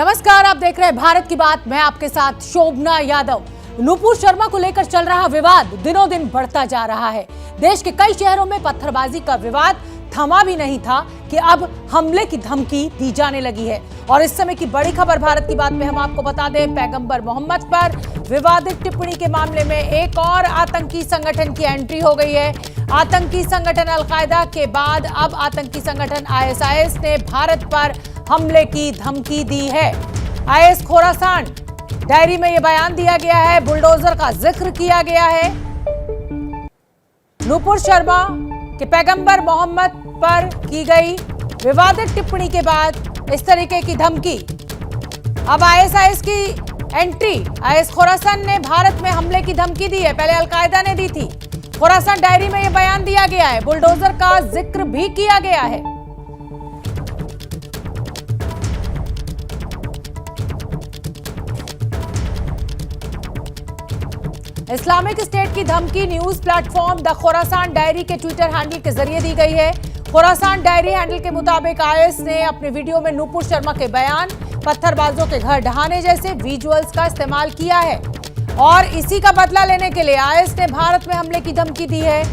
नमस्कार, आप देख रहे हैं भारत की बात। मैं आपके साथ शोभना यादव। नुपुर शर्मा को लेकर चल रहा विवाद दिनों दिन बढ़ता जा रहा है। देश के कई शहरों में पत्थरबाजी का विवाद थमा भी नहीं था कि अब हमले की धमकी दी जाने लगी है। और इस समय की बड़ी खबर भारत की बात में हम आपको बता दें, पैगंबर मोहम्मद पर विवादित टिप्पणी के मामले में एक और आतंकी संगठन की एंट्री हो गई है। आतंकी संगठन अल-कायदा के बाद अब आतंकी संगठन ISIS ने भारत पर हमले की धमकी दी है। IS खोरासान डायरी में यह बयान दिया गया है, बुलडोजर का जिक्र किया गया है। नुपुर शर्मा के पैगंबर मोहम्मद पर की गई विवादित टिप्पणी के बाद इस तरीके की धमकी। अब ISIS की एंट्री, IS खोरासान ने भारत में हमले की धमकी दी है। पहले अल-कायदा ने दी थी। खोरासान डायरी में यह बयान दिया गया है, बुलडोजर का जिक्र भी किया गया है। इस्लामिक स्टेट की धमकी news platform the Khorasan diary के ट्विटर हैंडल के जरिए दी गई है। खोरासान डायरी हैंडल के मुताबिक IS ने अपने वीडियो में नुपुर शर्मा के बयान, पत्थरबाजों के घर ढहाने जैसे विजुअल्स का इस्तेमाल किया है और इसी का बदला लेने के लिए IS ने भारत में हमले की धमकी दी है।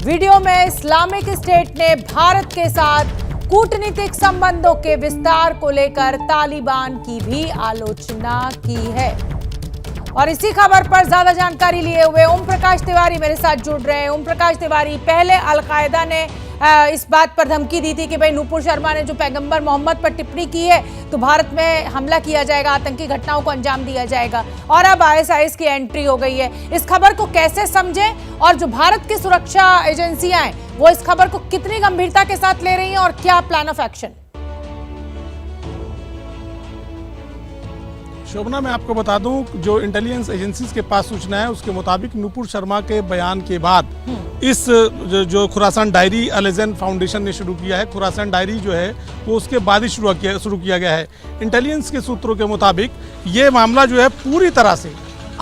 वीडियो में इस्लामिक स्टेट ने भारत के साथ कूटनीतिक संबंधों के विस्तार को लेकर तालिबान की भी आलोचना की है। और इसी खबर पर ज्यादा जानकारी लिए हुए ओम प्रकाश तिवारी मेरे साथ जुड़ रहे हैं। ओम प्रकाश तिवारी, पहले अल-कायदा ने इस बात पर धमकी दी थी कि भाई नुपुर शर्मा ने जो पैगंबर मोहम्मद पर टिप्पणी की है तो भारत में हमला किया जाएगा, आतंकी घटनाओं को अंजाम दिया जाएगा, और अब ISIS की एंट्री हो गई है। इस खबर को कैसे समझें और जो भारत की सुरक्षा एजेंसियां हैं वो इस खबर को कितनी गंभीरता के साथ ले रही हैं और क्या प्लान ऑफ एक्शन? शोभना, मैं आपको बता दूं, जो इंटेलिजेंस एजेंसीज के पास सूचना है उसके मुताबिक नुपुर शर्मा के बयान के बाद इस जो खुरासान डायरी अल-अज़न फाउंडेशन ने शुरू किया है, खुरासान डायरी जो है वो उसके बाद ही शुरू किया गया है। इंटेलिजेंस के सूत्रों के मुताबिक ये मामला जो है पूरी तरह से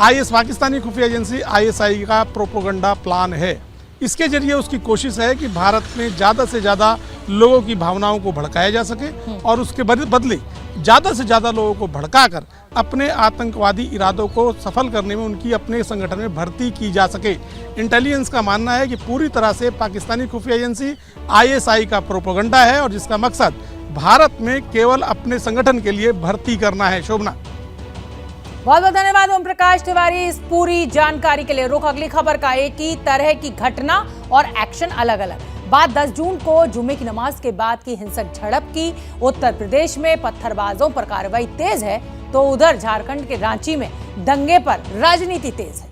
IS पाकिस्तानी खुफिया एजेंसी ISI का प्रोपोगंडा प्लान है। इसके जरिए उसकी कोशिश है कि भारत में ज़्यादा से ज़्यादा लोगों की भावनाओं को भड़काया जा सके और उसके बदले ज़्यादा से ज़्यादा लोगों को भड़काकर अपने आतंकवादी इरादों को सफल करने में उनकी अपने संगठन में भर्ती की जा सके। इंटेलिजेंस का मानना है कि पूरी तरह से पाकिस्तानी खुफिया एजेंसी ISI का प्रोपेगेंडा है और जिसका मकसद भारत में केवल अपने संगठन के लिए भर्ती करना है। शोभना, बहुत बहुत धन्यवाद ओम प्रकाश तिवारी इस पूरी जानकारी के लिए। रुख अगली खबर का। एक ही तरह की घटना और एक्शन अलग अलग। बात 10 जून को जुम्मे की नमाज के बाद की हिंसक झड़प की। उत्तर प्रदेश में पत्थरबाजों पर कार्रवाई तेज है तो उधर झारखंड के रांची में दंगे पर राजनीति तेज है।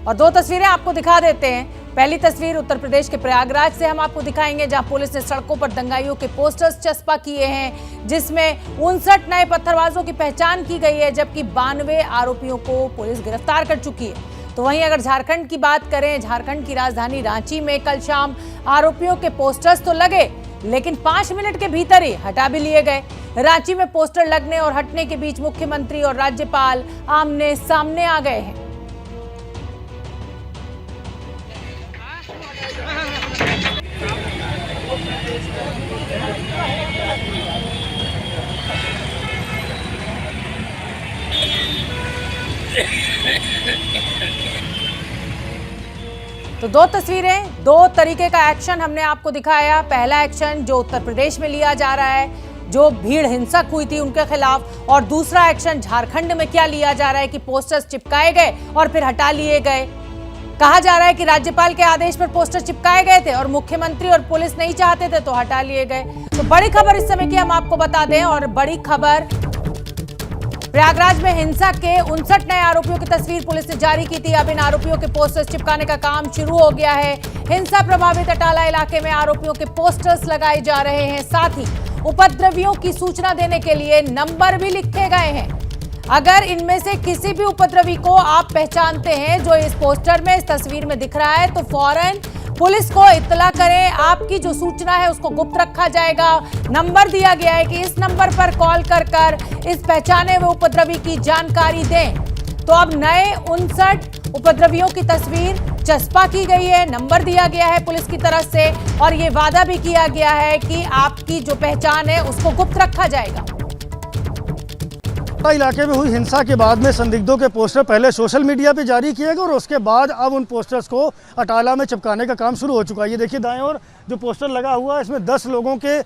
और दो तस्वीरें आपको दिखा देते हैं। पहली तस्वीर उत्तर प्रदेश के प्रयागराज से हम आपको दिखाएंगे, जहां पुलिस ने सड़कों पर दंगाइयों के पोस्टर्स चस्पा किए हैं जिसमें 59 नए पत्थरबाजों की पहचान की गई है, जबकि 92 आरोपियों को पुलिस गिरफ्तार कर चुकी है। तो वहीं अगर झारखंड की बात करें, झारखंड की राजधानी रांची में कल शाम आरोपियों के पोस्टर्स तो लगे लेकिन 5 मिनट के भीतर ही हटा भी लिए गए। रांची में पोस्टर लगने और हटने के बीच मुख्यमंत्री और राज्यपाल आमने सामने आ गए हैं। तो दो तस्वीरें, दो तरीके का एक्शन हमने आपको दिखाया। पहला एक्शन जो उत्तर प्रदेश में लिया जा रहा है, जो भीड़ हिंसक हुई थी उनके खिलाफ, और दूसरा एक्शन झारखंड में क्या लिया जा रहा है कि पोस्टर्स चिपकाए गए और फिर हटा लिए गए। कहा जा रहा है कि राज्यपाल के आदेश पर पोस्टर चिपकाए गए थे और मुख्यमंत्री और पुलिस नहीं चाहते थे तो हटा लिए गए। तो बड़ी खबर इस समय की हम आपको बता दें, और बड़ी खबर, प्रयागराज में हिंसा के 59 नए आरोपियों की तस्वीर पुलिस ने जारी की थी। अब इन आरोपियों के पोस्टर्स चिपकाने का काम शुरू हो गया है। हिंसा प्रभावित अटाला इलाके में आरोपियों के पोस्टर्स लगाए जा रहे हैं। साथ ही उपद्रवियों की सूचना देने के लिए नंबर भी लिखे गए हैं। अगर इनमें से किसी भी उपद्रवी को आप पहचानते हैं जो इस पोस्टर में, इस तस्वीर में दिख रहा है, तो फौरन पुलिस को इत्तला करें। आपकी जो सूचना है उसको गुप्त रखा जाएगा। नंबर दिया गया है कि इस नंबर पर कॉल कर इस पहचाने हुए उपद्रवी की जानकारी दें। तो अब नए 59 उपद्रवियों की तस्वीर चस्पा की गई है, नंबर दिया गया है पुलिस की तरफ से, और ये वादा भी किया गया है कि आपकी जो पहचान है उसको गुप्त रखा जाएगा। अटाला इलाके में हुई हिंसा के बाद में संदिग्धों के पोस्टर पहले सोशल मीडिया पे जारी किए गए और उसके बाद अब उन पोस्टर्स को अटाला में चिपकाने का काम शुरू हो चुका है। ये देखिए दाएं ओर जो पोस्टर लगा हुआ है इसमें 10 लोगों के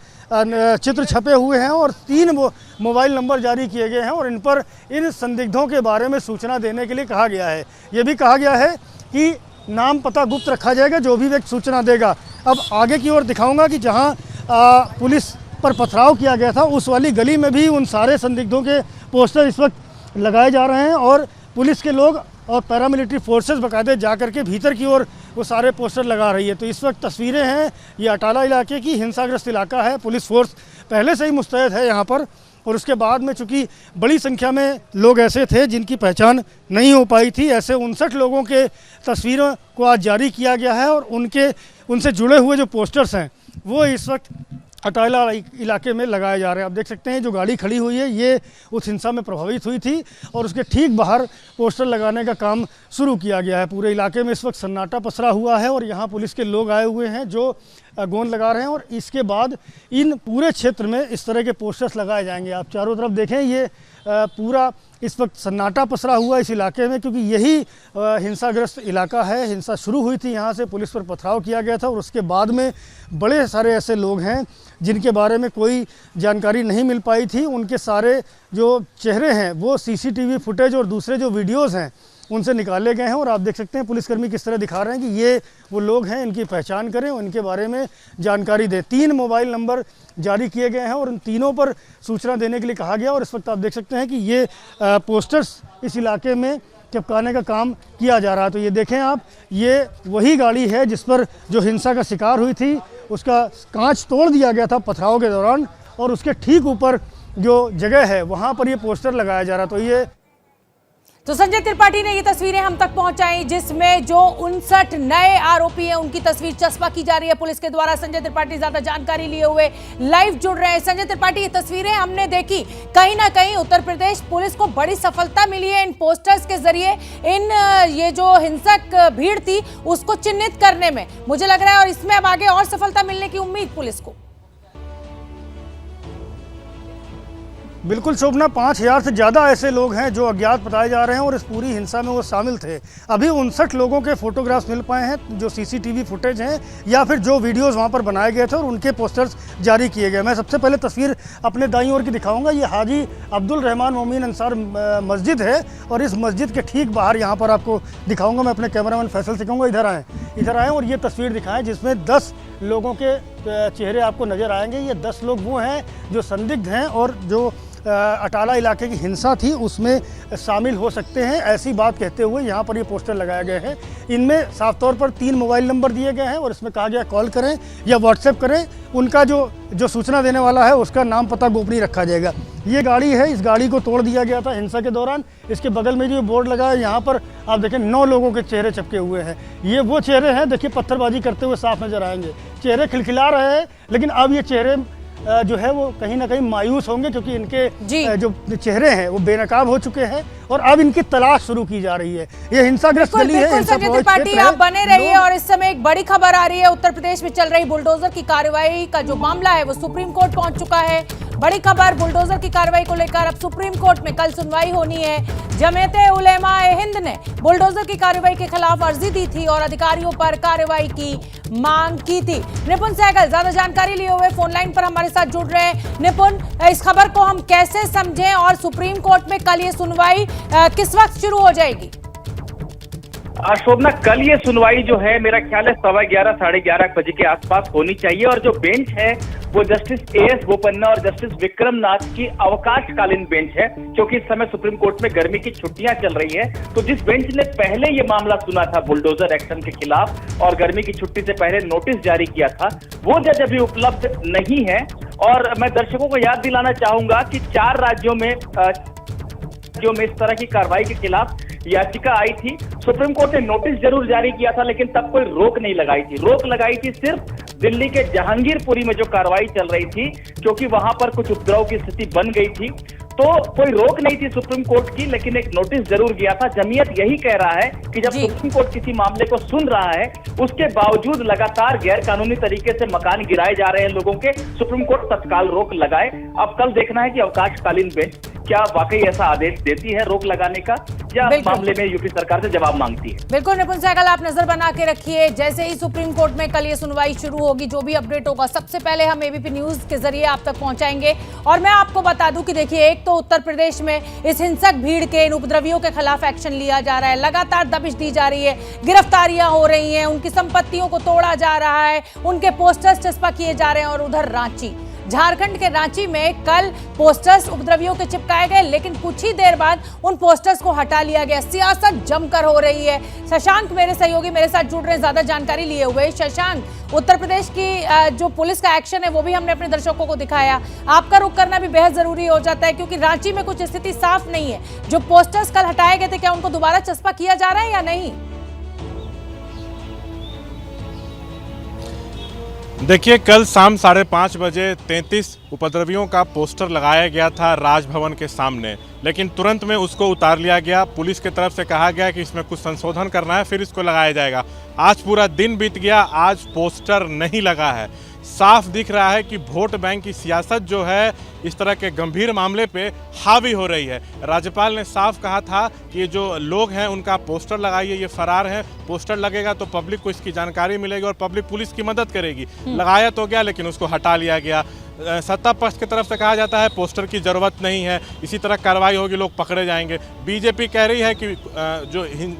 चित्र छपे हुए हैं और 3 मोबाइल नंबर जारी किए गए हैं और इन पर इन संदिग्धों के बारे में सूचना देने के लिए कहा गया है। ये भी कहा गया है कि नाम पता गुप्त रखा जाएगा, जो भी व्यक्ति सूचना देगा। अब आगे की ओर दिखाऊंगा कि जहाँ पुलिस पर पथराव किया गया था उस वाली गली में भी उन सारे संदिग्धों के पोस्टर इस वक्त लगाए जा रहे हैं और पुलिस के लोग और पैरामिलिट्री फोर्सेस बाकायदे जा करके भीतर की ओर वो सारे पोस्टर लगा रही है। तो इस वक्त तस्वीरें हैं, ये अटाला इलाके की हिंसाग्रस्त इलाका है। पुलिस फोर्स पहले से ही मुस्तैद है यहाँ पर और उसके बाद में चूँकि बड़ी संख्या में लोग ऐसे थे जिनकी पहचान नहीं हो पाई थी, ऐसे 59 लोगों के तस्वीरों को आज जारी किया गया है और उनसे जुड़े हुए जो पोस्टर्स हैं वो इस वक्त अटाला इलाके में लगाए जा रहे हैं। आप देख सकते हैं जो गाड़ी खड़ी हुई है ये उस हिंसा में प्रभावित हुई थी और उसके ठीक बाहर पोस्टर लगाने का काम शुरू किया गया है। पूरे इलाके में इस वक्त सन्नाटा पसरा हुआ है और यहाँ पुलिस के लोग आए हुए हैं जो गोंद लगा रहे हैं और इसके बाद इन पूरे क्षेत्र में इस तरह के पोस्टर्स लगाए जाएंगे। आप चारों तरफ देखें, ये पूरा इस वक्त सन्नाटा पसरा हुआ इस इलाके में, क्योंकि यही हिंसाग्रस्त इलाका है। हिंसा शुरू हुई थी, यहाँ से पुलिस पर पथराव किया गया था और उसके बाद में बड़े सारे ऐसे लोग हैं जिनके बारे में कोई जानकारी नहीं मिल पाई थी। उनके सारे जो चेहरे हैं वो सीसीटीवी फुटेज और दूसरे जो वीडियोज़ हैं उनसे निकाले गए हैं और आप देख सकते हैं पुलिसकर्मी किस तरह दिखा रहे हैं कि ये वो लोग हैं, इनकी पहचान करें, उनके बारे में जानकारी दें। 3 मोबाइल नंबर जारी किए गए हैं और उन तीनों पर सूचना देने के लिए कहा गया और इस वक्त आप देख सकते हैं कि ये पोस्टर्स इस इलाके में चिपकाने का काम किया जा रहा है। तो ये देखें आप, ये वही गाड़ी है जिस पर जो हिंसा का शिकार हुई थी उसका कांच तोड़ दिया गया था पथराव के दौरान और उसके ठीक ऊपर जो जगह है वहाँ पर ये पोस्टर लगाया जा रहा। तो संजय त्रिपाठी ने ये तस्वीरें हम तक पहुंचाई जिसमें जो 59 नए आरोपी हैं उनकी तस्वीर चस्पा की जा रही है पुलिस के द्वारा। संजय त्रिपाठी ज्यादा जानकारी लिए हुए लाइव जुड़ रहे हैं। संजय त्रिपाठी, ये तस्वीरें हमने देखी, कहीं ना कहीं उत्तर प्रदेश पुलिस को बड़ी सफलता मिली है इन पोस्टर्स के जरिए, इन ये जो हिंसक भीड़ थी उसको चिन्हित करने में, मुझे लग रहा है, और इसमें अब आगे और सफलता मिलने की उम्मीद पुलिस को। बिल्कुल शोभना, 5000 से ज़्यादा ऐसे लोग हैं जो अज्ञात बताए जा रहे हैं और इस पूरी हिंसा में वो शामिल थे। अभी 59 लोगों के फोटोग्राफ्स मिल पाए हैं जो सीसीटीवी फुटेज हैं या फिर जो वीडियोस वहाँ पर बनाए गए थे और उनके पोस्टर्स जारी किए गए। मैं सबसे पहले तस्वीर अपने दाईं ओर की दिखाऊंगा। ये हाजी अब्दुल रहमान मोमिन अंसार मस्जिद है और इस मस्जिद के ठीक बाहर यहाँ पर आपको दिखाऊँगा। मैं अपने कैमरामैन फैसल से कहूँगा इधर आएँ और ये तस्वीर दिखाएँ जिसमें 10 लोगों के चेहरे आपको नज़र आएंगे। ये 10 लोग वो हैं जो संदिग्ध हैं और जो अटाला इलाके की हिंसा थी उसमें शामिल हो सकते हैं, ऐसी बात कहते हुए यहाँ पर ये पोस्टर लगाए गए हैं। इनमें साफ तौर पर 3 मोबाइल नंबर दिए गए हैं और इसमें कहा गया कॉल करें या व्हाट्सएप करें, उनका जो सूचना देने वाला है उसका नाम पता गोपनीय रखा जाएगा। ये गाड़ी है, इस गाड़ी को तोड़ दिया गया था हिंसा के दौरान। इसके बगल में जो बोर्ड लगा है यहाँ पर आप देखें 9 लोगों के चेहरे चिपके हुए हैं। ये वो चेहरे हैं, देखिए पत्थरबाजी करते हुए साफ नजर आएंगे। चेहरे खिलखिला रहे हैं लेकिन अब ये चेहरे जो है वो कहीं ना कहीं मायूस होंगे क्योंकि इनके जो चेहरे हैं वो बेनकाब हो चुके हैं और अब इनकी तलाश शुरू की जा रही है। ये हिंसाग्रस्त गली है। संजय त्रिपाठी, आप बने रहिए और इस समय एक बड़ी खबर आ रही है। उत्तर प्रदेश में चल रही बुलडोजर की कार्रवाई का जो मामला है वो सुप्रीम कोर्ट पहुंच चुका है। बड़ी खबर, बुलडोजर की कार्रवाई को लेकर अब सुप्रीम कोर्ट में कल सुनवाई होनी है। जमीयत उलेमा ए हिंद ने बुलडोजर की कार्रवाई के खिलाफ अर्जी दी थी और अधिकारियों पर कार्रवाई की मांग की थी। निपुण सहगल ज्यादा जानकारी लिए हुए फोन लाइन पर हमारे साथ जुड़ रहे हैं। निपुण, इस खबर को हम कैसे समझें और सुप्रीम कोर्ट में कल ये सुनवाई किस वक्त शुरू हो जाएगी? शोभना, कल ये सुनवाई जो है मेरा ख्याल है 11:15 साढ़े 11 बजे के आसपास होनी चाहिए और जो बेंच है वो जस्टिस एएस बोपन्ना और जस्टिस विक्रम नाथ की अवकाशकालीन बेंच है क्योंकि इस समय सुप्रीम कोर्ट में गर्मी की छुट्टियां चल रही है। तो जिस बेंच ने पहले ये मामला सुना था बुलडोजर एक्शन के खिलाफ और गर्मी की छुट्टी से पहले नोटिस जारी किया था, वो जज अभी उपलब्ध नहीं है। और मैं दर्शकों को याद दिलाना चाहूंगा कि 4 राज्यों में इस तरह की कार्रवाई के खिलाफ याचिका आई थी। सुप्रीम कोर्ट ने नोटिस जरूर जारी किया था लेकिन तब कोई रोक नहीं लगाई थी। रोक लगाई थी सिर्फ दिल्ली के जहांगीरपुरी में जो कार्रवाई चल रही थी क्योंकि वहां पर कुछ उपद्रव की स्थिति बन गई थी, तो कोई रोक नहीं थी सुप्रीम कोर्ट की, लेकिन एक नोटिस जरूर गया था। जमीयत यही कह रहा है कि जब सुप्रीम कोर्ट किसी मामले को सुन रहा है उसके बावजूद लगातार गैर कानूनी तरीके से मकान गिराए जा रहे हैं लोगों के, सुप्रीम कोर्ट तत्काल रोक लगाए। अब कल देखना है कि अवकाशकालीन बेंच क्या वाकई ऐसा आदेश देती है रोक लगाने का, या बिल्कुल। मामले में यूपी सरकार से जवाब मांगती है? बिल्कुल निपुण सहगल, आप नजर बना के रखिए। जैसे ही सुप्रीम कोर्ट में कल ये सुनवाई शुरू होगी, जो भी अपडेट होगा सबसे पहले हम एबीपी न्यूज के जरिए आप तक पहुंचाएंगे। और मैं आपको बता दूं कि देखिए, एक तो उत्तर प्रदेश में इस हिंसक भीड़ के, इन उपद्रवियों के खिलाफ एक्शन लिया जा रहा है, लगातार दबिश दी जा रही है, गिरफ्तारियां हो रही हैं, उनकी संपत्तियों को तोड़ा जा रहा है, उनके पोस्टर्स चस्पा किए जा रहे हैं। और उधर रांची, झारखंड के रांची में कल पोस्टर्स उपद्रवियों के चिपकाए गए, लेकिन कुछ ही देर बाद उन पोस्टर्स को हटा लिया गया। सियासत जमकर हो रही है। शशांक मेरे सहयोगी मेरे साथ जुड़ रहे हैं, ज्यादा जानकारी लिए हुए। शशांक, उत्तर प्रदेश की जो पुलिस का एक्शन है वो भी हमने अपने दर्शकों को दिखाया, आपका रुख करना भी बेहद जरूरी हो जाता है, क्योंकि रांची में कुछ स्थिति साफ नहीं है। जो पोस्टर्स कल हटाए गए थे, क्या उनको दोबारा चस्पा किया जा रहा है या नहीं? देखिए, कल शाम 5:30 बजे 33 उपद्रवियों का पोस्टर लगाया गया था राजभवन के सामने, लेकिन तुरंत में उसको उतार लिया गया। पुलिस की तरफ से कहा गया कि इसमें कुछ संशोधन करना है, फिर इसको लगाया जाएगा। आज पूरा दिन बीत गया, आज पोस्टर नहीं लगा है। साफ दिख रहा है कि वोट बैंक की सियासत जो है इस तरह के गंभीर मामले पे हावी हो रही है। राज्यपाल ने साफ कहा था कि ये जो लोग हैं उनका पोस्टर लगाइए, ये फरार हैं, पोस्टर लगेगा तो पब्लिक को इसकी जानकारी मिलेगी और पब्लिक पुलिस की मदद करेगी। लगाया तो गया, लेकिन उसको हटा लिया गया। सत्ता पक्ष की तरफ से कहा जाता है पोस्टर की जरूरत नहीं है, इसी तरह कार्रवाई होगी, लोग पकड़े जाएंगे। बीजेपी कह रही है कि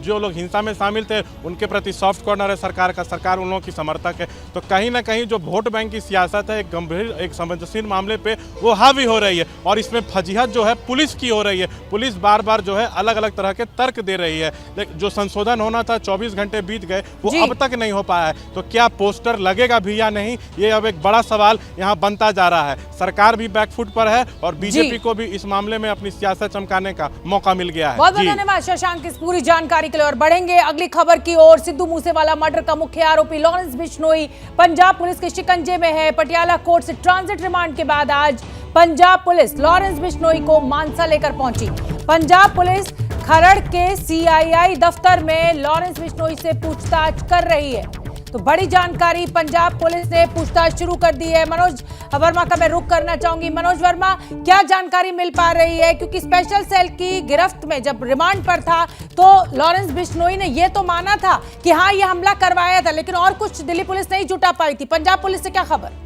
जो लोग हिंसा में शामिल थे उनके प्रति सॉफ्ट कॉर्नर है सरकार का, सरकार उन लोगों की समर्थक है। तो कहीं ना कहीं जो वोट बैंक की सियासत है, एक गंभीर, एक संवेदनशील मामले पे वो हावी हो रही है, और इसमें फजीहत जो है पुलिस की हो रही है। पुलिस बार बार जो है अलग अलग तरह के तर्क दे रही है। जो संशोधन होना था, 24 घंटे बीत गए, वो अब तक नहीं हो पाया है। तो क्या पोस्टर लगेगा भी या नहीं, ये अब एक बड़ा सवाल यहाँ बनता जा रहा है। सरकार भी बैकफुट पर है और बीजेपी को भी इस मामले में अपनी सियासत चमकाने का मौका मिल गया है। बहुत बहुत धन्यवाद शशांक इस पूरी जानकारी के लिए। और बढ़ेंगे अगली खबर की ओर। सिद्धू मूसेवाला मर्डर का मुख्य आरोपी लॉरेंस बिश्नोई पंजाब पुलिस के शिकंजे में है। पटियाला कोर्ट से ट्रांजिट रिमांड के बाद आज पंजाब पुलिस लॉरेंस बिश्नोई को मानसा लेकर पहुंची। पंजाब पुलिस खरड़ के सीआईआई दफ्तर में लॉरेंस बिश्नोई से पूछताछ कर रही है। तो बड़ी जानकारी, पंजाब पुलिस ने पूछताछ शुरू कर दी है। मनोज वर्मा का मैं रुख करना चाहूंगी। मनोज वर्मा, क्या जानकारी मिल पा रही है? क्योंकि स्पेशल सेल की गिरफ्त में जब रिमांड पर था तो लॉरेंस बिश्नोई ने यह तो माना था कि हाँ ये हमला करवाया था, लेकिन और कुछ दिल्ली पुलिस नहीं जुटा पाई थी। पंजाब पुलिस से क्या खबर?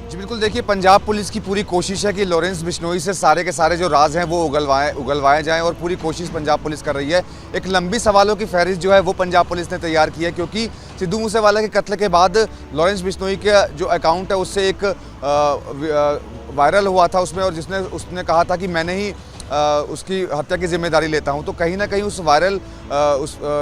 जी बिल्कुल, देखिए, पंजाब पुलिस की पूरी कोशिश है कि लॉरेंस बिश्नोई से सारे के सारे जो राज हैं वो उगलवाए जाएं, और पूरी कोशिश पंजाब पुलिस कर रही है। एक लंबी सवालों की फहरिस्त जो है वो पंजाब पुलिस ने तैयार की है, क्योंकि सिद्धू मूसेवाला के कत्ल के बाद लॉरेंस बिश्नोई का जो अकाउंट है उससे एक वायरल हुआ था उसमें, और उसने कहा था कि मैंने ही उसकी हत्या की जिम्मेदारी लेता हूं। तो कहीं ना कहीं उस वायरल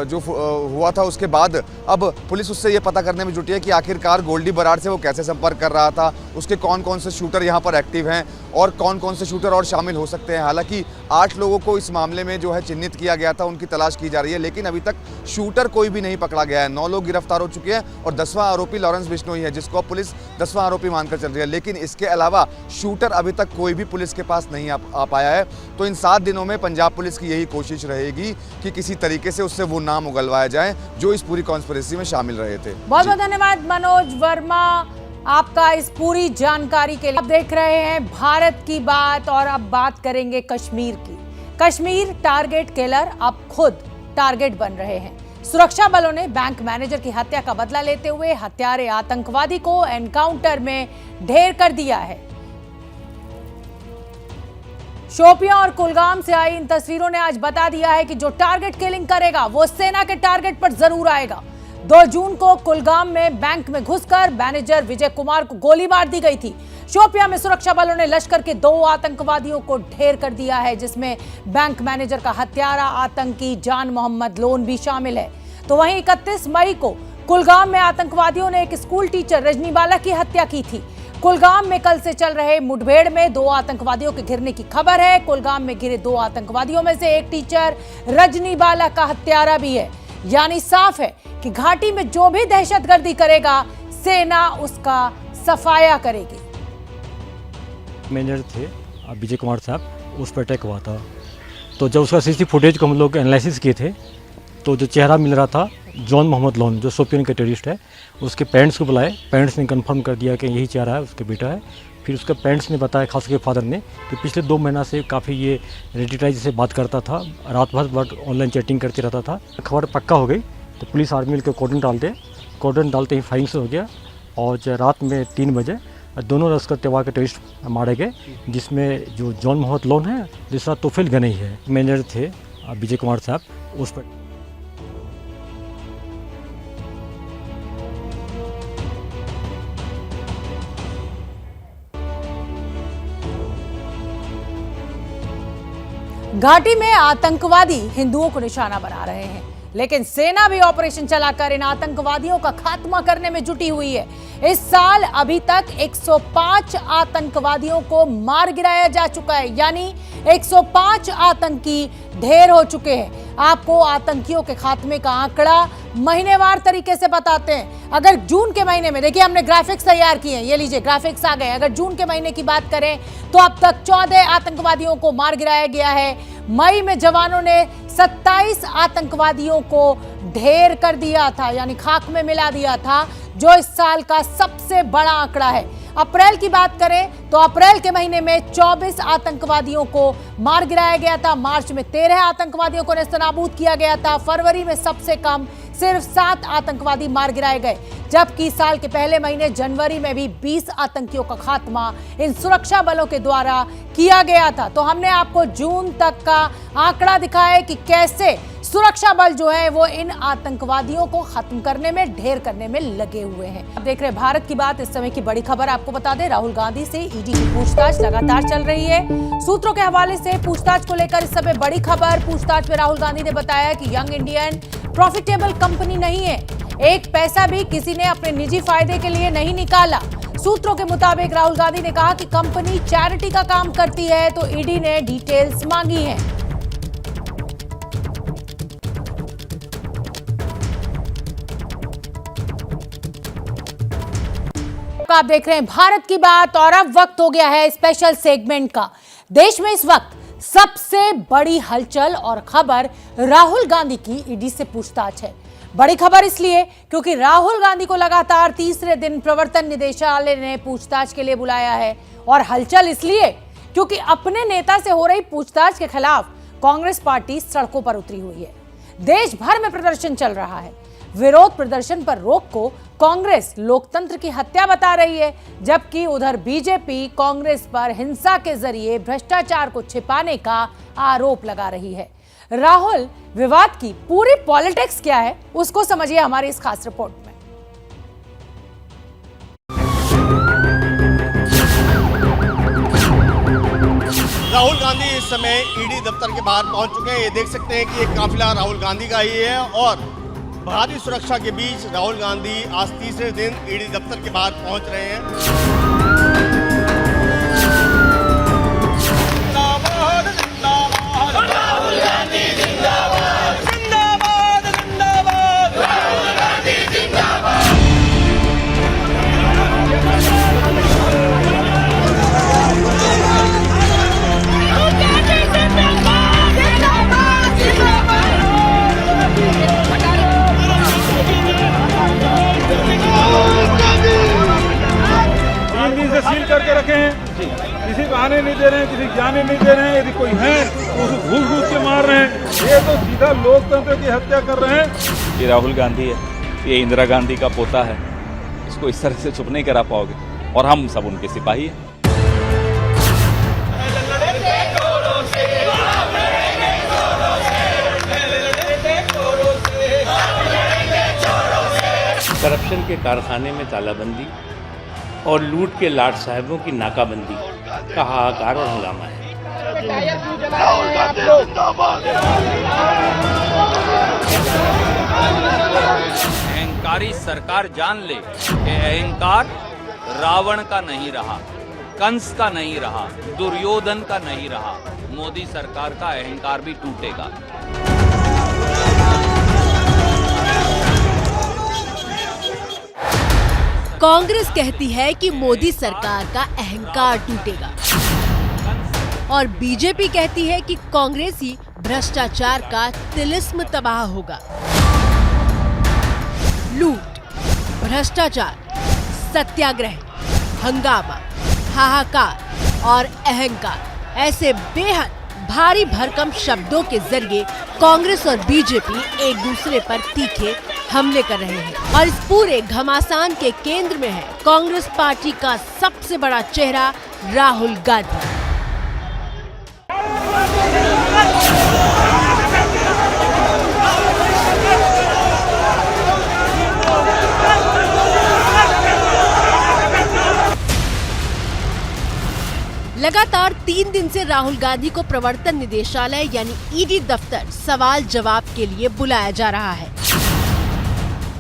जो हुआ था उसके बाद अब पुलिस उससे ये पता करने में जुटी है कि आखिरकार गोल्डी बराड़ से वो कैसे संपर्क कर रहा था, उसके कौन कौन से शूटर यहाँ पर एक्टिव हैं और कौन कौन से शूटर और शामिल हो सकते हैं। हालांकि 8 लोगों को इस मामले में जो है चिन्हित किया गया था, उनकी तलाश की जा रही है, लेकिन अभी तक शूटर कोई भी नहीं पकड़ा गया है। 9 लोग गिरफ्तार हो चुके हैं और 10वां आरोपी लॉरेंस बिश्नोई है, जिसको पुलिस 10वां आरोपी मानकर चल रही है। लेकिन इसके अलावा शूटर अभी तक कोई भी पुलिस के पास नहीं आ पाया है। तो इन 7 दिनों में पंजाब पुलिस की यही कोशिश रहेगी कि किसी तरीके से उससे वो नाम उगलवाए जाएं जो इस पूरी कॉन्स्पिरेसी में शामिल रहे थे। बहुत बहुत धन्यवाद मनोज वर्मा आपका इस पूरी जानकारी के लिए। आप देख रहे हैं भारत की बात, और अब बात करेंगे कश्मीर की। कश्मीर टारगेट किलर अब खुद टारगेट बन रहे हैं। सुरक्षा बलों ने बैंक मैनेजर की हत्या का बदला लेते हुए हत्यारे आतंकवादी को एनकाउंटर में ढेर कर दिया है। शोपियां और कुलगाम से आई इन तस्वीरों ने आज बता दिया है कि जो टारगेट किलिंग करेगा वो सेना के टारगेट पर जरूर आएगा। 2 जून को कुलगाम में बैंक में घुसकर मैनेजर विजय कुमार को गोली मार दी गई थी। शोपियां में सुरक्षा बलों ने लश्कर के 2 आतंकवादियों को ढेर कर दिया है, जिसमें बैंक मैनेजर का हत्यारा आतंकी जान मोहम्मद लोन भी शामिल है। तो वहीं 31 मई को कुलगाम में आतंकवादियों ने एक स्कूल टीचर रजनी बाला की हत्या की थी। कुलगाम में कल से चल रहे मुठभेड़ में 2 आतंकवादियों के घिरने की खबर है। कुलगाम में घिरे 2 आतंकवादियों में से एक टीचर रजनी बाला का हत्यारा भी है। यानी साफ है कि घाटी में जो भी दहशतगर्दी करेगा सेना उसका सफाया करेगी। मैनेजर थे विजय कुमार साहब, उस पर अटैक हुआ था। तो जब उसका सीसीटीवी फुटेज को हम लोग एनालिसिस किए थे तो जो चेहरा मिल रहा था जॉन मोहम्मद लोन, जो शोपियन के टेररिस्ट है, उसके पेरेंट्स को बुलाए। पेरेंट्स ने कंफर्म कर दिया कि यही चेहरा है, उसके बेटा है। फिर उसके पेरेंट्स ने बताया, खास करके फादर ने, कि पिछले 2 महीना से काफ़ी ये रेडिटाइज से बात करता था, रात भर ऑनलाइन चैटिंग करते रहता था। खबर पक्का हो गई तो पुलिस आर्मी मिलकर कॉर्डन डालते ही फायरिंग से हो गया और रात में 3 बजे दोनों लश्कर तैयबा के टेररिस्ट मारे गए, जिसमें जो जॉन मोहम्मद लोन है, दूसरा तोफिल गनई है। मैनेजर थे विजय कुमार साहब, उस पर घाटी में आतंकवादी हिंदुओं को निशाना बना रहे हैं, लेकिन सेना भी ऑपरेशन चलाकर इन आतंकवादियों का खात्मा करने में जुटी हुई है। इस साल अभी तक 105 आतंकवादियों को मार गिराया जा चुका है, यानी 105 आतंकी ढेर हो चुके हैं। आपको आतंकियों के खात्मे का आंकड़ा महीनेवार तरीके से बताते हैं। अगर जून के महीने में, देखिए हमने ग्राफिक्स तैयार किए हैं, ये लीजिए ग्राफिक्स आ गए। अगर जून के महीने की बात करें तो अब तक 14 आतंकवादियों को मार गिराया गया है। मई में जवानों ने 27 आतंकवादियों को ढेर कर दिया था, यानी खाक में मिला दिया था, जो इस साल का सबसे बड़ा आंकड़ा है। अप्रैल की बात करें तो अप्रैल के महीने में 24 आतंकवादियों को मार गिराया गया था। मार्च में 13 आतंकवादियों को नेस्तनाबूद किया गया था। फरवरी में सबसे कम सिर्फ 7 आतंकवादी मार गिराए गए, जबकि साल के पहले महीने जनवरी में भी 20 आतंकियों का खात्मा इन सुरक्षा बलों के द्वारा किया गया था। तो हमने आपको जून तक का आंकड़ा दिखाया है कि कैसे सुरक्षा बल जो है वो इन आतंकवादियों को खत्म करने में, ढेर करने में लगे हुए हैं। अब देख रहे हैं भारत की बात। इस समय की बड़ी खबर आपको बता दें, राहुल गांधी से ईडी की पूछताछ लगातार चल रही है। सूत्रों के हवाले से पूछताछ को लेकर इस समय बड़ी खबर। पूछताछ में राहुल गांधी ने बताया कि यंग इंडियन प्रॉफिटेबल कंपनी नहीं है, एक पैसा भी किसी ने अपने निजी फायदे के लिए नहीं निकाला। सूत्रों के मुताबिक राहुल गांधी ने कहा कि कंपनी चैरिटी का काम करती है, तो ईडी ने डिटेल्स मांगी हैं। आप देख रहे हैं भारत की बात और अब वक्त हो गया है स्पेशल सेगमेंट का। देश में इस वक्त सबसे बड़ी हलचल और खबर राहुल गांधी की ईडी से पूछताछ है। बड़ी खबर इसलिए क्योंकि राहुल गांधी को लगातार तीसरे दिन प्रवर्तन निदेशालय ने पूछताछ के लिए बुलाया है, और हलचल इसलिए क्योंकि अपने नेता से हो रही पूछताछ के खिलाफ कांग्रेस पार्टी सड़कों पर उतरी हुई है। देश भर में प्रदर्शन चल रहा है। विरोध प्रदर्शन पर रोक को कांग्रेस लोकतंत्र की हत्या बता रही है, जबकि उधर बीजेपी कांग्रेस पर हिंसा के जरिए भ्रष्टाचार को छिपाने का आरोप लगा रही है। राहुल विवाद की पूरी पॉलिटिक्स क्या है, उसको समझिए हमारी इस खास रिपोर्ट में। राहुल गांधी इस समय ईडी दफ्तर के बाहर पहुंच चुके हैं। ये देख सकते हैं कि एक काफिला राहुल गांधी का ही है और भारी सुरक्षा के बीच राहुल गांधी आज तीसरे दिन ईडी दफ्तर के बाहर पहुंच रहे हैं। सील करके रखे हैं, किसी को आने नहीं दे रहे हैं, किसी को जाने नहीं दे रहे हैं। यदि कोई है तो उसको घूस घूस के मार रहे हैं। ये तो सीधा लोकतंत्र की हत्या कर रहे हैं। ये राहुल गांधी है, ये इंदिरा गांधी का पोता है, इसको इस तरह से चुप नहीं करा पाओगे, और हम सब उनके सिपाही हैं। करप्शन के कारखाने में तालाबंदी और लूट के लाट साहबों की नाकाबंदी का हाहाकार और हंगामा है। अहंकारी सरकार जान ले कि अहंकार रावण का नहीं रहा, कंस का नहीं रहा, दुर्योधन का नहीं रहा। मोदी सरकार का अहंकार भी टूटेगा। कांग्रेस कहती है कि मोदी सरकार का अहंकार टूटेगा, और बीजेपी कहती है कि कांग्रेसी भ्रष्टाचार का तिलिस्म तबाह होगा। लूट, भ्रष्टाचार, सत्याग्रह, हंगामा, हाहाकार और अहंकार, ऐसे बेहद भारी भरकम शब्दों के जरिए कांग्रेस और बीजेपी एक दूसरे पर तीखे हमले कर रहे हैं। और इस पूरे घमासान के केंद्र में है कांग्रेस पार्टी का सबसे बड़ा चेहरा राहुल गांधी। लगातार 3 दिन से राहुल गांधी को प्रवर्तन निदेशालय यानी ईडी दफ्तर सवाल जवाब के लिए बुलाया जा रहा है।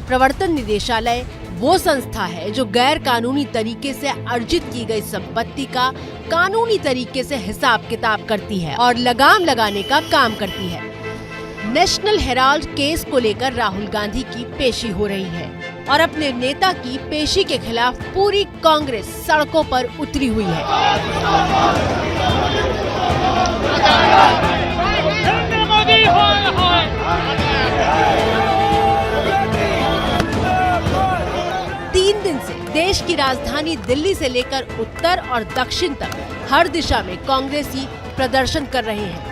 प्रवर्तन निदेशालय वो संस्था है जो गैर कानूनी तरीके से अर्जित की गई संपत्ति का कानूनी तरीके से हिसाब किताब करती है और लगाम लगाने का काम करती है। नेशनल हेराल्ड केस को लेकर राहुल गांधी की पेशी हो रही है और अपने नेता की पेशी के खिलाफ पूरी कांग्रेस सड़कों पर उतरी हुई है। तीन दिन से देश की राजधानी दिल्ली से लेकर उत्तर और दक्षिण तक हर दिशा में कांग्रेसी प्रदर्शन कर रहे हैं।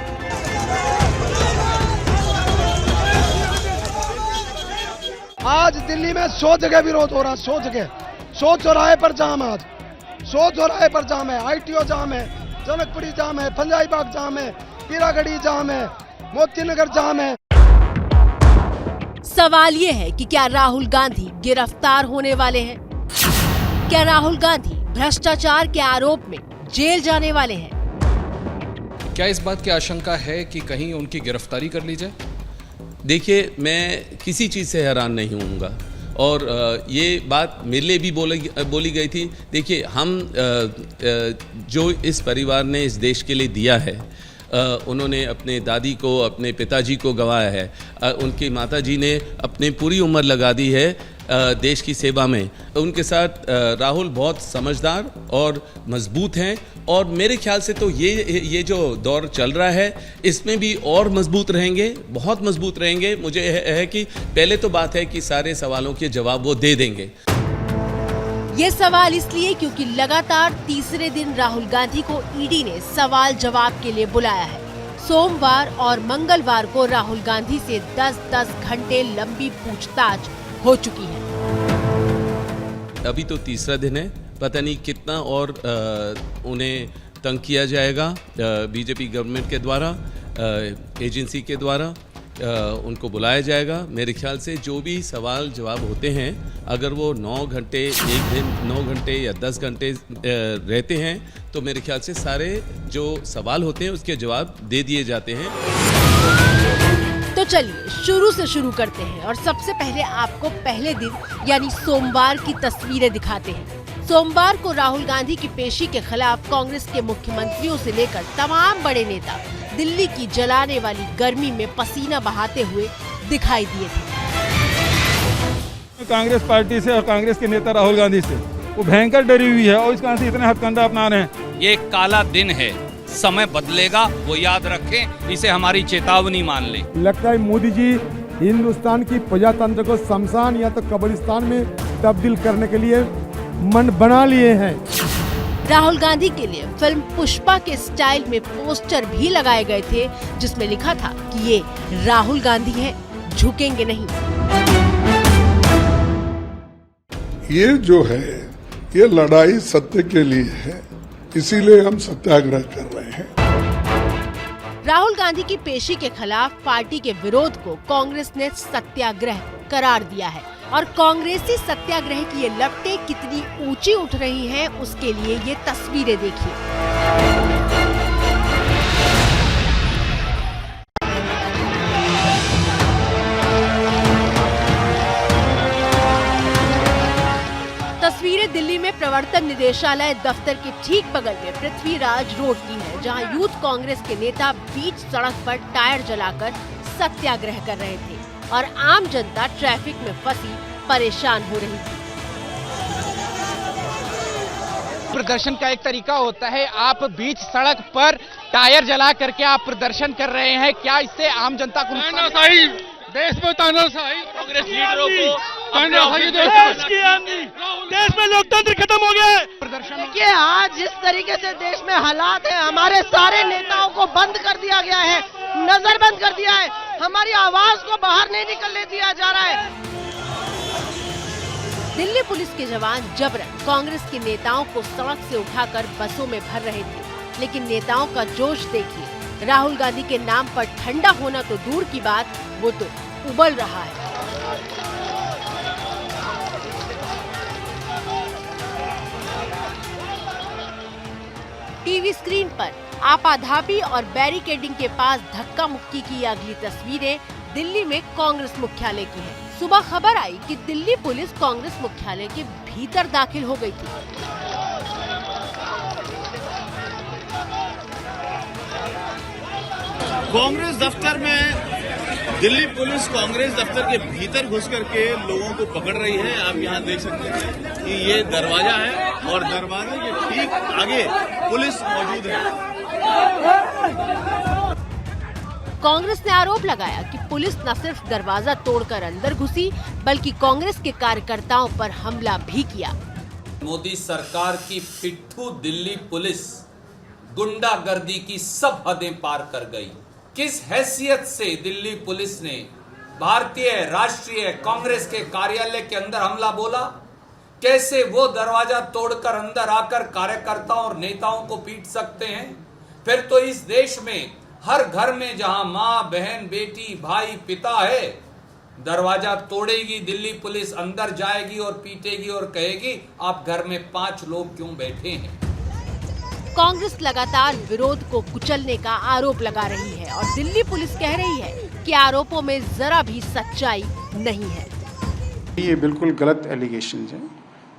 आज दिल्ली में 100 जगह विरोध हो रहा, 100 जगह, 100 चौराहे पर जाम, आज 100 चौराहे पर जाम है, ITO जाम है, जनकपुरी जाम है, पंजाबी बाग जाम है, पीरागढ़ी जाम है, मोतीनगर जाम है। सवाल ये है कि क्या राहुल गांधी गिरफ्तार होने वाले हैं? क्या राहुल गांधी भ्रष्टाचार के आरोप में जेल जाने वाले हैं? क्या इस बात की आशंका है कि कहीं उनकी गिरफ्तारी कर ली जाए? देखिए, मैं किसी चीज़ से हैरान नहीं होऊंगा और ये बात मेरे लिए भी बोली गई थी। देखिए, हम जो इस परिवार ने इस देश के लिए दिया है, उन्होंने अपने दादी को, अपने पिताजी को गंवाया है, उनकी माताजी ने अपनी पूरी उम्र लगा दी है देश की सेवा में। उनके साथ राहुल बहुत समझदार और मजबूत हैं और मेरे ख्याल से तो ये जो दौर चल रहा है इसमें भी और मजबूत रहेंगे, बहुत मजबूत रहेंगे। मुझे है कि पहले तो बात है कि सारे सवालों के जवाब वो दे देंगे। ये सवाल इसलिए क्योंकि लगातार तीसरे दिन राहुल गांधी को ईडी ने सवाल जवाब के लिए बुलाया है। सोमवार और मंगलवार को राहुल गांधी से 10-10 घंटे लंबी पूछताछ हो चुकी है। अभी तो तीसरा दिन है, पता नहीं कितना और उन्हें तंग किया जाएगा बीजेपी गवर्नमेंट के द्वारा, एजेंसी के द्वारा उनको बुलाया जाएगा। मेरे ख्याल से जो भी सवाल जवाब होते हैं, अगर वो 9 घंटे, एक दिन 9 घंटे या 10 घंटे रहते हैं, तो मेरे ख्याल से सारे जो सवाल होते हैं उसके जवाब दे दिए जाते हैं। तो चलिए शुरू से शुरू करते हैं और सबसे पहले आपको पहले दिन यानी सोमवार की तस्वीरें दिखाते हैं। सोमवार को राहुल गांधी की पेशी के खिलाफ कांग्रेस के मुख्यमंत्रियों से लेकर तमाम बड़े नेता दिल्ली की जलाने वाली गर्मी में पसीना बहाते हुए दिखाई दिए थे। कांग्रेस पार्टी से और कांग्रेस के नेता राहुल गांधी से वो भयंकर डरी हुई है और इस कारण से इतने हथकंडा अपना रहे हैं। ये एक काला दिन है, समय बदलेगा, वो याद रखें, इसे हमारी चेतावनी मान लें। लगता है मोदी जी हिंदुस्तान की प्रजातंत्र को शमशान या तो कब्रिस्तान में तब्दील करने के लिए मन बना लिए हैं। राहुल गांधी के लिए फिल्म पुष्पा के स्टाइल में पोस्टर भी लगाए गए थे जिसमें लिखा था कि ये राहुल गांधी हैं, झुकेंगे नहीं। ये जो है ये लड़ाई सत्य के लिए है, इसीलिए हम सत्याग्रह कर रहे हैं। राहुल गांधी की पेशी के खिलाफ पार्टी के विरोध को कांग्रेस ने सत्याग्रह करार दिया है और कांग्रेसी सत्याग्रह की ये लपटें कितनी ऊंची उठ रही हैं, उसके लिए ये तस्वीरें देखिए। तस्वीरें दिल्ली में प्रवर्तन निदेशालय दफ्तर के ठीक बगल में पृथ्वीराज रोड की है, जहां यूथ कांग्रेस के नेता बीच सड़क पर टायर जलाकर सत्याग्रह कर रहे थे और आम जनता ट्रैफिक में फंसी परेशान हो रही थी। प्रदर्शन का एक तरीका होता है, आप बीच सड़क पर टायर जला करके आप प्रदर्शन कर रहे हैं, क्या इससे आम जनता को तानाशाही देश में तानाशाही कांग्रेस लीडरों को देश की आंधी, देश में लोकतंत्र खत्म हो गया है। देखिए आज जिस तरीके से देश में हालात है, हमारे सारे नेताओं को बंद कर दिया गया है, नजरबंद कर दिया है, हमारी आवाज को बाहर नहीं निकलने दिया जा रहा है। दिल्ली पुलिस के जवान जबरन कांग्रेस के नेताओं को सड़क से उठाकर बसों में भर रहे थे, लेकिन नेताओं का जोश देखिए। राहुल गांधी के नाम पर ठंडा होना तो दूर की बात, वो तो उबल रहा है। टीवी स्क्रीन पर आपाधापी और बैरिकेडिंग के पास धक्का मुक्की की अगली तस्वीरें दिल्ली में कांग्रेस मुख्यालय की हैं। सुबह खबर आई कि दिल्ली पुलिस कांग्रेस मुख्यालय के भीतर दाखिल हो गई थी। कांग्रेस दफ्तर में दिल्ली पुलिस कांग्रेस दफ्तर के भीतर घुस करके लोगों को पकड़ रही है। आप यहाँ देख सकते हैं कि ये दरवाजा है और दरवाजे के ठीक आगे पुलिस मौजूद है। कांग्रेस ने आरोप लगाया कि पुलिस न सिर्फ दरवाजा तोड़कर अंदर घुसी, बल्कि कांग्रेस के कार्यकर्ताओं पर हमला भी किया। मोदी सरकार की पिट्ठू दिल्ली पुलिस गुंडागर्दी की सब हदें पार कर गई। किस हैसियत से दिल्ली पुलिस ने भारतीय राष्ट्रीय कांग्रेस के कार्यालय के अंदर हमला बोला? कैसे वो दरवाजा तोड़कर अंदर आकर कार्यकर्ताओं और नेताओं को पीट सकते हैं? फिर तो इस देश में हर घर में जहां माँ, बहन, बेटी, भाई, पिता है, दरवाजा तोड़ेगी दिल्ली पुलिस, अंदर जाएगी और पीटेगी और कहेगी आप घर में 5 लोग क्यों बैठे हैं। कांग्रेस लगातार विरोध को कुचलने का आरोप लगा रही है और दिल्ली पुलिस कह रही है कि आरोपों में जरा भी सच्चाई नहीं है। ये बिल्कुल गलत एलिगेशंस हैं।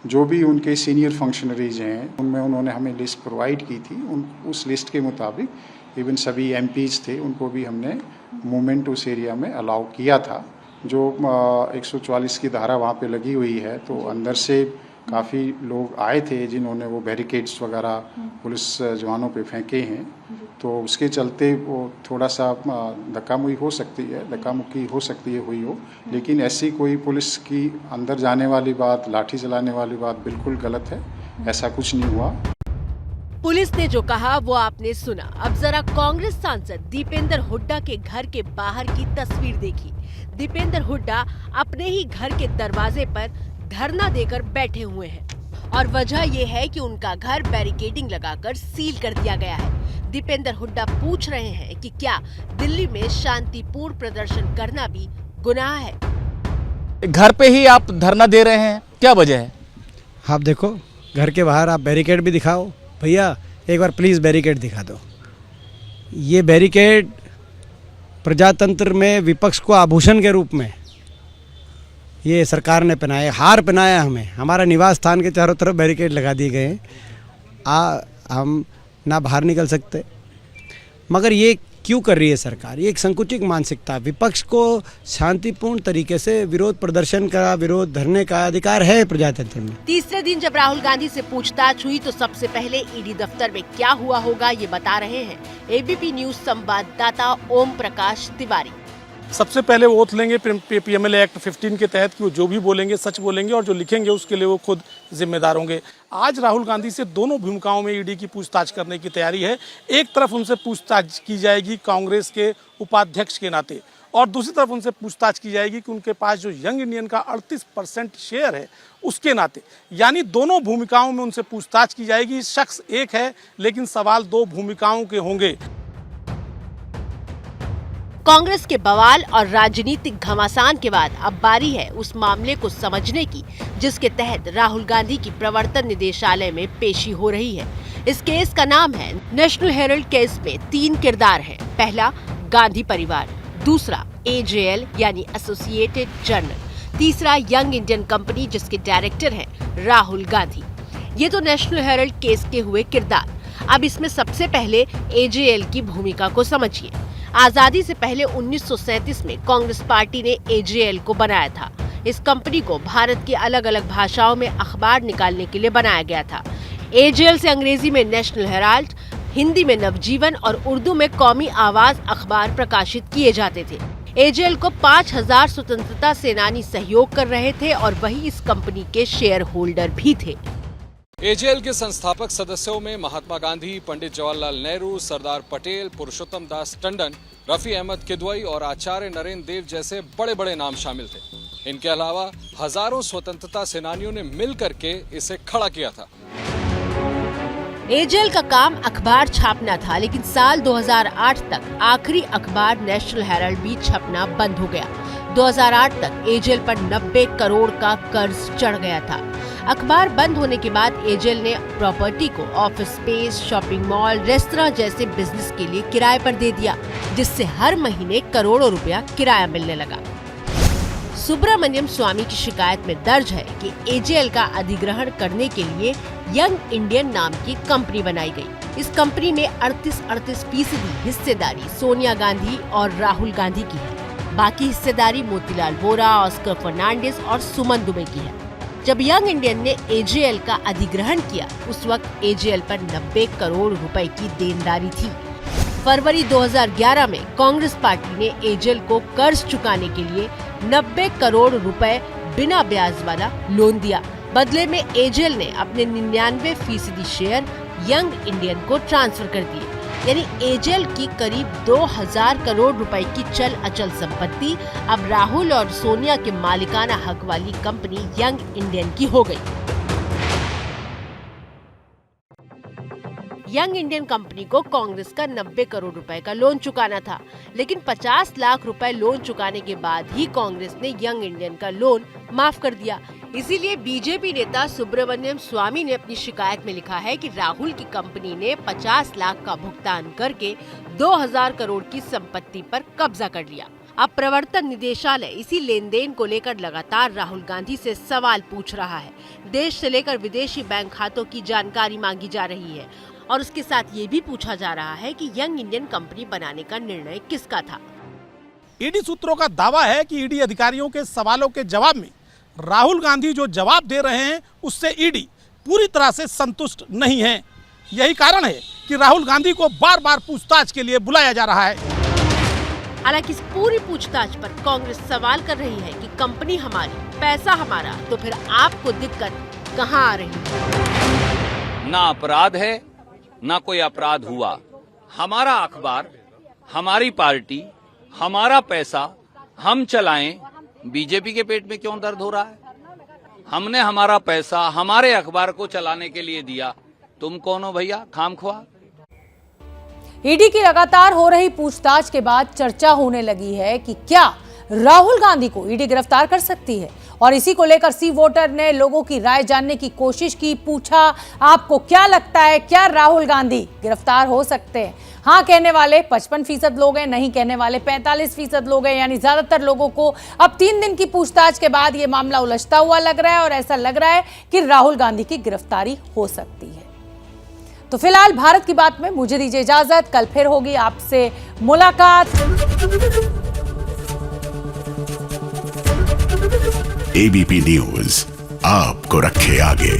जो भी उनके सीनियर फंक्शनरीज हैं उनमें उन्होंने हमें लिस्ट प्रोवाइड की थी, उस लिस्ट के मुताबिक इवन सभी एमपीज थे उनको भी हमने मूवमेंट उस एरिया में अलाउ किया था। जो 144 की धारा वहाँ पे लगी हुई है, तो अंदर से काफ़ी लोग आए थे जिन्होंने वो बैरिकेड्स वगैरह पुलिस जवानों पे फेंके हैं, तो उसके चलते वो थोड़ा सा धक्का मुक्की हो सकती है हुई हो, लेकिन ऐसी कोई पुलिस की अंदर जाने वाली बात, लाठी चलाने वाली बात बिल्कुल गलत है, ऐसा कुछ नहीं हुआ। पुलिस ने जो कहा वो आपने सुना। अब जरा कांग्रेस सांसद दीपेंद्र हुड्डा के घर के बाहर की तस्वीर देखी। दीपेंद्र हुड्डा अपने ही घर के दरवाजे पर धरना देकर बैठे हुए हैं और वजह ये है कि उनका घर बैरिकेडिंग लगाकर सील कर दिया गया है। दीपेंद्र हुड्डा पूछ रहे हैं कि क्या दिल्ली में शांतिपूर्ण प्रदर्शन करना भी गुनाह है। घर पे ही आप धरना दे रहे हैं, क्या वजह है? आप देखो घर के बाहर आप बैरिकेड भी दिखाओ। भैया एक बार प्लीज़ बैरिकेड दिखा दो। ये बैरिकेड प्रजातंत्र में विपक्ष को आभूषण के रूप में ये सरकार ने पहनाया, हार पहनाया हमें। हमारा निवास स्थान के चारों तरफ बैरिकेड लगा दिए गए हैं, हम ना बाहर निकल सकते। मगर ये क्यों कर रही है सरकार? ये एक संकुचित मानसिकता। विपक्ष को शांतिपूर्ण तरीके से विरोध प्रदर्शन का, विरोध धरने का अधिकार है प्रजातंत्र में। तीसरे दिन जब राहुल गांधी से पूछताछ हुई तो सबसे पहले ईडी दफ्तर में क्या हुआ होगा ये बता रहे हैं एबीपी न्यूज संवाददाता ओम प्रकाश तिवारी। सबसे पहले वो ओथ लेंगे पीएमएलए एक्ट 15 के तहत कि वो जो भी बोलेंगे सच बोलेंगे और जो लिखेंगे उसके लिए वो खुद जिम्मेदार होंगे। आज राहुल गांधी से दोनों भूमिकाओं में ईडी की पूछताछ करने की तैयारी है। एक तरफ उनसे पूछताछ की जाएगी कांग्रेस के उपाध्यक्ष के नाते, और दूसरी तरफ उनसे पूछताछ की जाएगी कि उनके पास जो यंग इंडियन का 38% शेयर है उसके नाते। यानी दोनों भूमिकाओं में उनसे पूछताछ की जाएगी। शख्स एक है लेकिन सवाल 2 भूमिकाओं के होंगे। कांग्रेस के बवाल और राजनीतिक घमासान के बाद अब बारी है उस मामले को समझने की जिसके तहत राहुल गांधी की प्रवर्तन निदेशालय में पेशी हो रही है। इस केस का नाम है नेशनल हेराल्ड केस में 3 किरदार हैं। पहला गांधी परिवार, दूसरा एजेएल यानी एसोसिएटेड जर्नल, तीसरा यंग इंडियन कंपनी जिसके डायरेक्टर हैं राहुल गांधी। ये तो नेशनल हेराल्ड केस के हुए किरदार। अब इसमें सबसे पहले एजेएल की भूमिका को समझिए। आजादी से पहले 1937 में कांग्रेस पार्टी ने एजेएल को बनाया था। इस कंपनी को भारत की अलग अलग भाषाओं में अखबार निकालने के लिए बनाया गया था। एजेएल से अंग्रेजी में नेशनल हेराल्ड, हिंदी में नवजीवन और उर्दू में कौमी आवाज अखबार प्रकाशित किए जाते थे। एजेएल को 5000 स्वतंत्रता सेनानी सहयोग कर रहे थे और वही इस कंपनी के शेयर होल्डर भी थे। एजेएल के संस्थापक सदस्यों में महात्मा गांधी, पंडित जवाहरलाल नेहरू, सरदार पटेल, पुरुषोत्तम दास टंडन, रफी अहमद किदवई और आचार्य नरेंद्र देव जैसे बड़े बड़े नाम शामिल थे। इनके अलावा हजारों स्वतंत्रता सेनानियों ने मिल करके इसे खड़ा किया था। एजेएल का काम अखबार छापना था, लेकिन साल 2008 तक आखिरी अखबार नेशनल हेराल्ड भी छपना बंद हो गया। 2008 तक एजेएल पर 90 करोड़ का कर्ज चढ़ गया था। अखबार बंद होने के बाद एजेएल ने प्रॉपर्टी को office space, shopping mall, restaurant जैसे बिजनेस के लिए किराए पर दे दिया, जिससे हर महीने करोड़ों रुपया किराया मिलने लगा। सुब्रमण्यम स्वामी की शिकायत में दर्ज है कि एजेएल का अधिग्रहण करने के लिए यंग इंडियन नाम की कंपनी बनाई गई। इस कंपनी में 38% हिस्सेदारी सोनिया गांधी और राहुल गांधी की है। बाकी हिस्सेदारी मोतीलाल वोरा, ऑस्कर फर्नांडिस और सुमन दुबे की है। जब यंग इंडियन ने एजेएल का अधिग्रहण किया, उस वक्त एजेएल पर 90 करोड़ रुपए की देनदारी थी। फरवरी 2011 में कांग्रेस पार्टी ने एजेएल को कर्ज चुकाने के लिए 90 करोड़ रुपए बिना ब्याज वाला लोन दिया। बदले में एजेएल ने अपने 99% शेयर यंग इंडियन को ट्रांसफर कर दिए। यानी एजेएल की करीब 2000 करोड़ रुपए की चल अचल संपत्ति अब राहुल और सोनिया के मालिकाना हक वाली कंपनी यंग इंडियन की हो गई। यंग इंडियन कंपनी को कांग्रेस का 90 करोड़ रुपए का लोन चुकाना था, लेकिन 50 लाख रुपए लोन चुकाने के बाद ही कांग्रेस ने यंग इंडियन का लोन माफ कर दिया। इसीलिए बीजेपी नेता सुब्रमण्यम स्वामी ने अपनी शिकायत में लिखा है कि राहुल की कंपनी ने 50 लाख का भुगतान करके 2000 करोड़ की संपत्ति पर कब्जा कर लिया। अब प्रवर्तन निदेशालय इसी लेन देन को लेकर लगातार राहुल गांधी से सवाल पूछ रहा है। देश से लेकर विदेशी बैंक खातों की जानकारी मांगी जा रही है और उसके साथ ये भी पूछा जा रहा है कि यंग इंडियन कंपनी बनाने का निर्णय किसका था। ईडी सूत्रों का दावा है कि ईडी अधिकारियों के सवालों के जवाब में राहुल गांधी जो जवाब दे रहे हैं उससे ईडी पूरी तरह से संतुष्ट नहीं है। यही कारण है कि राहुल गांधी को बार बार पूछताछ के लिए बुलाया जा रहा है। हालांकि इस पूरी पूछताछ पर कांग्रेस सवाल कर रही है कि कंपनी हमारी, पैसा हमारा, तो फिर आपको दिक्कत कहां आ रही है? ना अपराध है, ना कोई अपराध हुआ। हमारा अखबार, हमारी पार्टी, हमारा पैसा हम चलाएं, बीजेपी के पेट में क्यों दर्द हो रहा है? हमने हमारा पैसा हमारे अखबार को चलाने के लिए दिया, तुम कौन हो भैया खामख्वाह? ईडी की लगातार हो रही पूछताछ के बाद चर्चा होने लगी है कि क्या राहुल गांधी को ईडी गिरफ्तार कर सकती है, और इसी को लेकर सी वोटर ने लोगों की राय जानने की कोशिश की। पूछा, आपको क्या लगता है, क्या राहुल गांधी गिरफ्तार हो सकते हैं? हाँ कहने वाले 55% लोग हैं, नहीं कहने वाले 45% लोग हैं। यानी ज्यादातर लोगों को अब 3 दिन की पूछताछ के बाद ये मामला उलझता हुआ लग रहा है और ऐसा लग रहा है कि राहुल गांधी की गिरफ्तारी हो सकती है। तो फिलहाल भारत की बात में मुझे दीजिए इजाजत, कल फिर होगी आपसे मुलाकात। एबीपी न्यूज आपको रखे आगे।